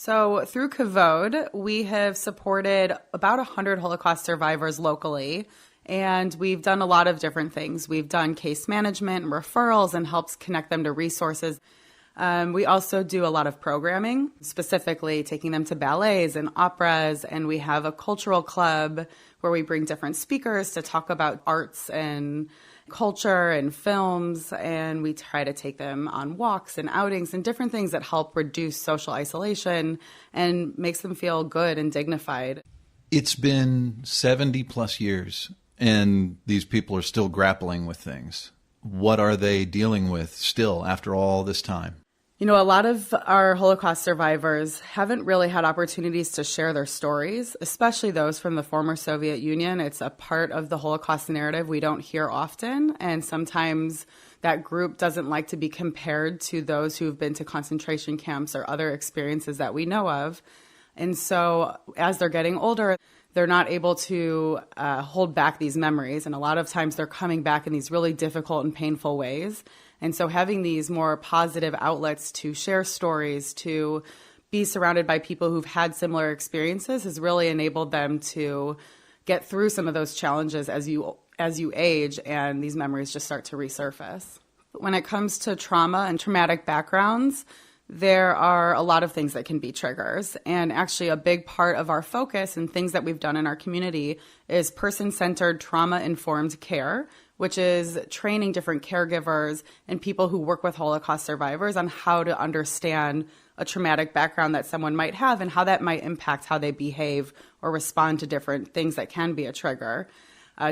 So through KAVOD, we have supported about 100 Holocaust survivors locally, and we've done a lot of different things. We've done case management and referrals and helped connect them to resources. We also do a lot of programming, specifically taking them to ballets and operas, and we have a cultural club where we bring different speakers to talk about arts and culture and films, and we try to take them on walks and outings and different things that help reduce social isolation and makes them feel good and dignified. It's been 70 plus years, and these people are still grappling with things. What are they dealing with still after all this time? You know, a lot of our Holocaust survivors haven't really had opportunities to share their stories, especially those from the former Soviet Union. It's a part of the Holocaust narrative we don't hear often, and sometimes that group doesn't like to be compared to those who've been to concentration camps or other experiences that we know of. And so as they're getting older, they're not able to hold back these memories, and a lot of times they're coming back in these really difficult and painful ways. And so having these more positive outlets to share stories, to be surrounded by people who've had similar experiences has really enabled them to get through some of those challenges as you age and these memories just start to resurface. When it comes to trauma and traumatic backgrounds, there are a lot of things that can be triggers. And actually a big part of our focus and things that we've done in our community is person-centered trauma-informed care, which is training different caregivers and people who work with Holocaust survivors on how to understand a traumatic background that someone might have and how that might impact how they behave or respond to different things that can be a trigger.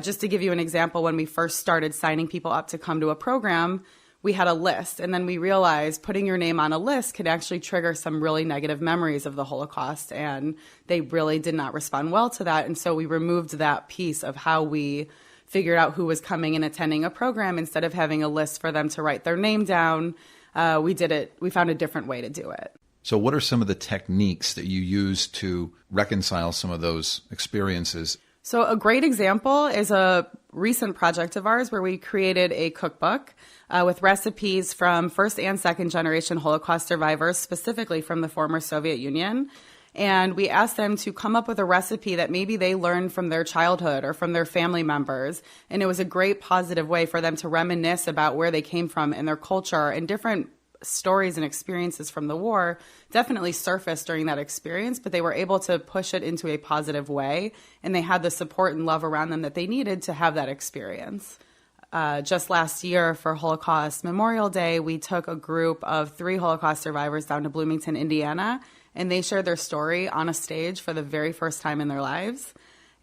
Just to give you an example, when we first started signing people up to come to a program, we had a list, and then we realized putting your name on a list could actually trigger some really negative memories of the Holocaust, and they really did not respond well to that. And so we removed that piece of how we figured out who was coming and attending a program. Instead of having a list for them to write their name down, we found a different way to do it. So what are some of the techniques that you use to reconcile some of those experiences? So a great example is a recent project of ours where we created a cookbook with recipes from first and second generation Holocaust survivors, specifically from the former Soviet Union. And we asked them to come up with a recipe that maybe they learned from their childhood or from their family members. And it was a great positive way for them to reminisce about where they came from and their culture, and different stories and experiences from the war definitely surfaced during that experience, but they were able to push it into a positive way, and they had the support and love around them that they needed to have that experience. Just last year for Holocaust Memorial Day, we took a group of 3 Holocaust survivors down to Bloomington, Indiana, and they shared their story on a stage for the very first time in their lives.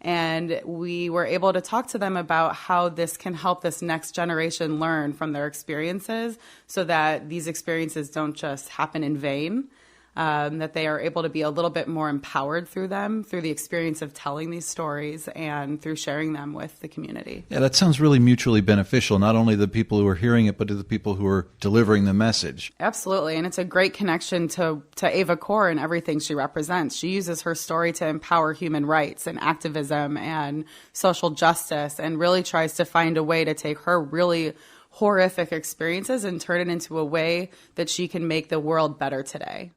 And we were able to talk to them about how this can help this next generation learn from their experiences so that these experiences don't just happen in vain, that they are able to be a little bit more empowered through them, through the experience of telling these stories and through sharing them with the community. Yeah, that sounds really mutually beneficial, not only to the people who are hearing it, but to the people who are delivering the message. Absolutely, and it's a great connection to Ava Kor and everything she represents. She uses her story to empower human rights and activism and social justice, and really tries to find a way to take her really horrific experiences and turn it into a way that she can make the world better today.